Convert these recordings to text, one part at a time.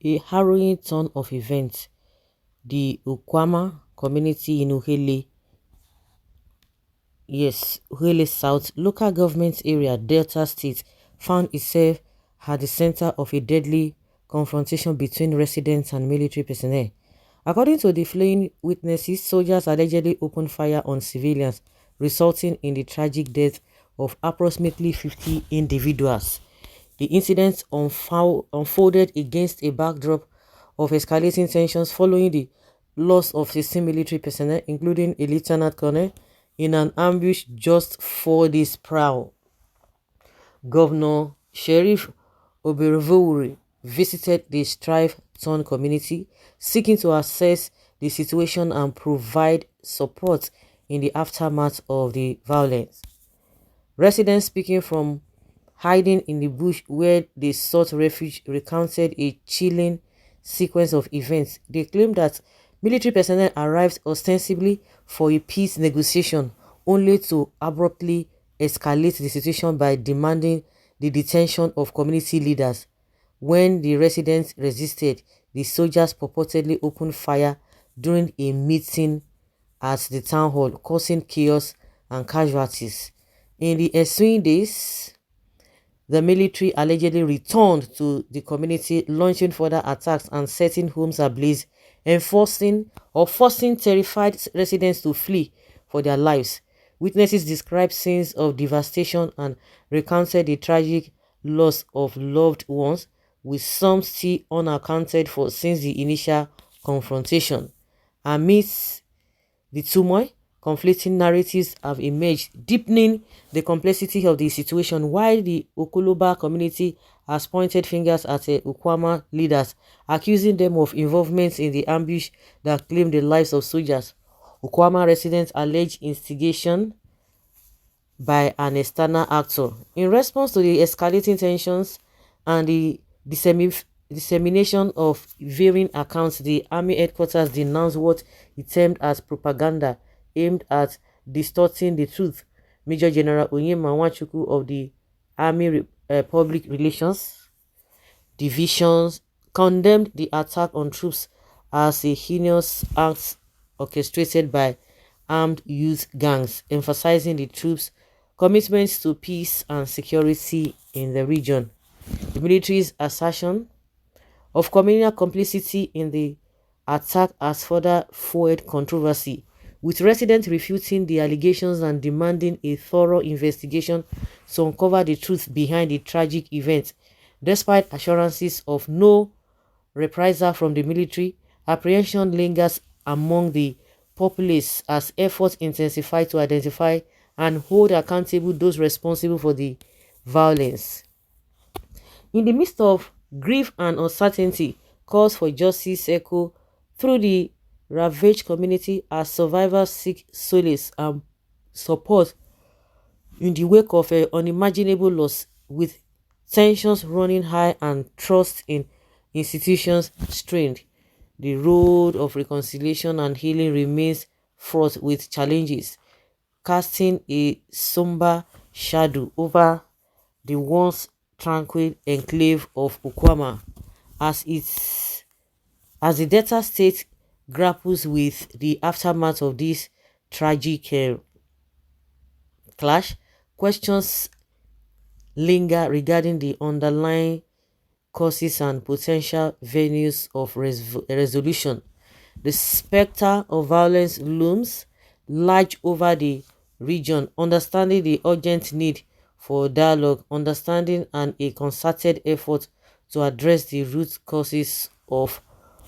A harrowing turn of events. The Ukwama community in Uhele South local government area, Delta State, found itself at the center of a deadly confrontation between residents and military personnel. According to the fleeing witnesses, soldiers allegedly opened fire on civilians, resulting in the tragic death of approximately 50 individuals. The incident unfolded against a backdrop of escalating tensions following the loss of 16 military personnel, including a lieutenant colonel, in an ambush just 4 days prior. Governor Sheriff Obervori visited the strife-torn community, seeking to assess the situation and provide support in the aftermath of the violence. Residents speaking from hiding in the bush where they sought refuge recounted a chilling sequence of events. They claimed that military personnel arrived ostensibly for a peace negotiation, only to abruptly escalate the situation by demanding the detention of community leaders. When the residents resisted, the soldiers purportedly opened fire during a meeting at the town hall, causing chaos and casualties. In the ensuing days, the military allegedly returned to the community, launching further attacks and setting homes ablaze, forcing terrified residents to flee for their lives. Witnesses described scenes of devastation and recounted the tragic loss of loved ones, with some still unaccounted for since the initial confrontation. Amidst the turmoil, conflicting narratives have emerged, deepening the complexity of the situation, while the Okoloba community has pointed fingers at the Ukwama leaders, accusing them of involvement in the ambush that claimed the lives of soldiers. Ukwama residents allege instigation by an external actor. In response to the escalating tensions and the dissemination of varying accounts, the army headquarters denounced what it termed as propaganda aimed at distorting the truth. Major General Onyema Nwachukwu of the Army Public Relations Divisions condemned the attack on troops as a heinous act orchestrated by armed youth gangs, emphasizing the troops' commitments to peace and security in the region. The military's assertion of communal complicity in the attack has further fueled controversy, with residents refuting the allegations and demanding a thorough investigation to uncover the truth behind the tragic event. Despite assurances of no reprisal from the military, apprehension lingers among the populace as efforts intensify to identify and hold accountable those responsible for the violence. In the midst of grief and uncertainty, calls for justice echo through the ravaged community as survivors seek solace and support in the wake of unimaginable loss, with tensions running high and trust in institutions strained. The road of reconciliation and healing remains fraught with challenges, casting a somber shadow over the once tranquil enclave of Ukwama as the Delta State grapples with the aftermath of this tragic clash. Questions linger regarding the underlying causes and potential venues of resolution. The specter of violence looms large over the region, understanding the urgent need for dialogue, understanding, and a concerted effort to address the root causes of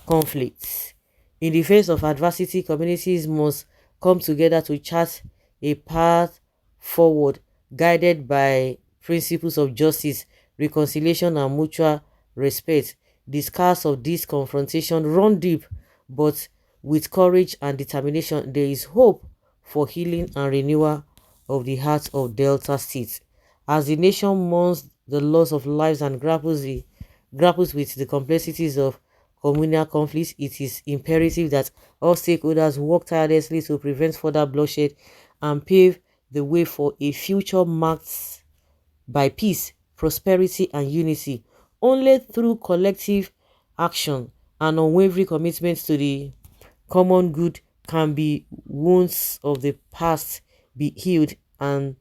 conflicts. In the face of adversity, communities must come together to chart a path forward, guided by principles of justice, reconciliation, and mutual respect. The scars of this confrontation run deep, but with courage and determination, there is hope for healing and renewal of the heart of Delta State. As the nation mourns the loss of lives and grapples with the complexities of communal conflicts, it is imperative that all stakeholders work tirelessly to prevent further bloodshed and pave the way for a future marked by peace, prosperity, and unity. Only through collective action and unwavering commitment to the common good can be wounds of the past be healed and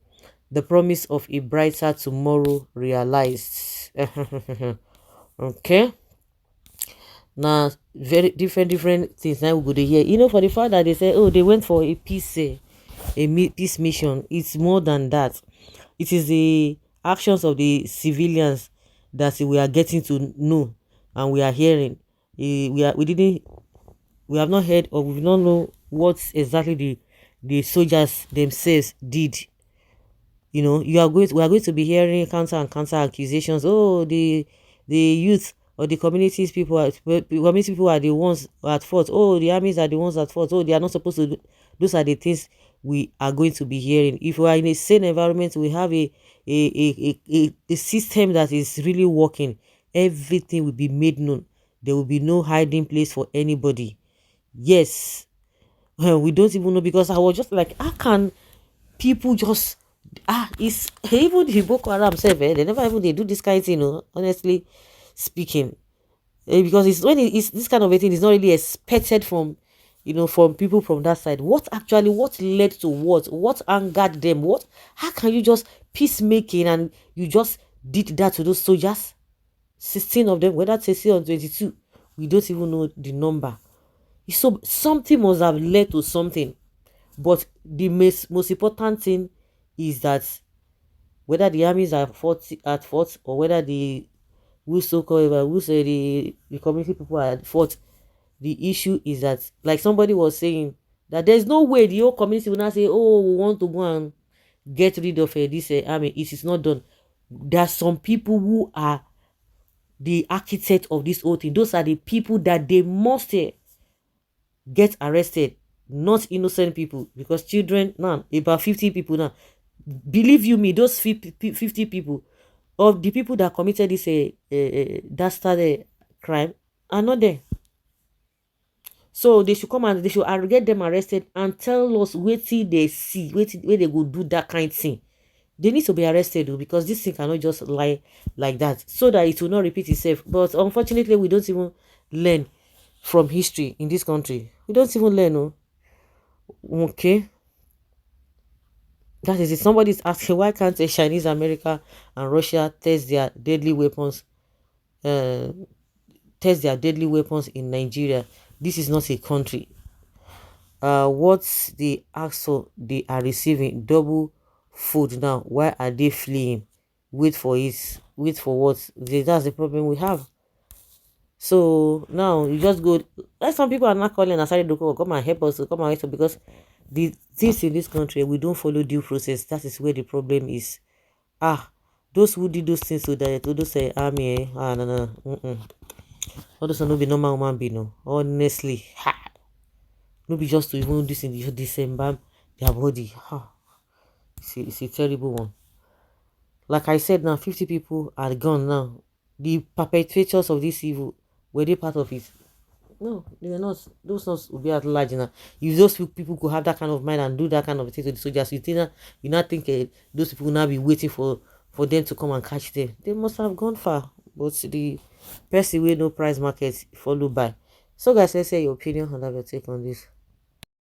the promise of a brighter tomorrow realized. Okay, now very different things now we go to hear, for the fact that they say, oh, they went for a peace, peace mission. It's more than that. It is the actions of the civilians that we are getting to know and we are hearing. We have not heard, or we don't know what exactly the soldiers themselves did. We are going to be hearing counter and counter accusations. Oh, the youth or the community people are the ones at fault. Oh, the armies are the ones at fault. Oh, they are not supposed to do. Those are the things we are going to be hearing. If we are in a sane environment, we have a system that is really working. Everything will be made known. There will be no hiding place for anybody. Yes. We don't even know, because I was just like, how can people just it's even the Boko Haram self, they never even they do this kind of thing, honestly speaking. Because it's when it's this kind of a thing is not really expected from from people from that side. What led to what angered them, how can you just peacemaking and you just did that to those soldiers, 16 of them, whether 16 or 22, we don't even know the number. So something must have led to something. But the most important thing is that whether the armies are at fault, or whether the the community people are at fault, the issue is that, like somebody was saying, that there's no way the whole community will not say, oh, we want to go and get rid of this army. It is not done. There are some people who are the architect of this whole thing. Those are the people that they must get arrested, not innocent people. Because children now, about 50 people now, believe you me, those 50 people of the people that committed this dastard crime are not there. So they should come and they should get them arrested and tell us where they see, where they go do that kind of thing. They need to be arrested though, because this thing cannot just lie like that, so that it will not repeat itself. But unfortunately, we don't even learn from history in this country. We don't even learn. No. Okay. That is it. Somebody is asking, why can't Chinese, America, and Russia test their deadly weapons? In Nigeria. This is not a country. What's the actual they are receiving? Double food now. Why are they fleeing? Wait for it. Wait for what? That's the problem we have. So now you just go. Like some people are not calling Asari Doko, come and help us, come and help us, because the things in this country, we don't follow due process. That is where the problem is. Those who did those things to those army, no. All those are no be normal human being, no. Honestly, no be just to even this in December their body. It's a terrible one. Like I said, now 50 people are gone now. The perpetrators of this evil, were they part of it? No, they were not. Those ones will be at large now. If those people could have that kind of mind and do that kind of thing to the soldiers, you not think those people will now be waiting for them to come and catch them. They must have gone far. But the person with no price market followed by. So guys, let's say your opinion and have your take on this.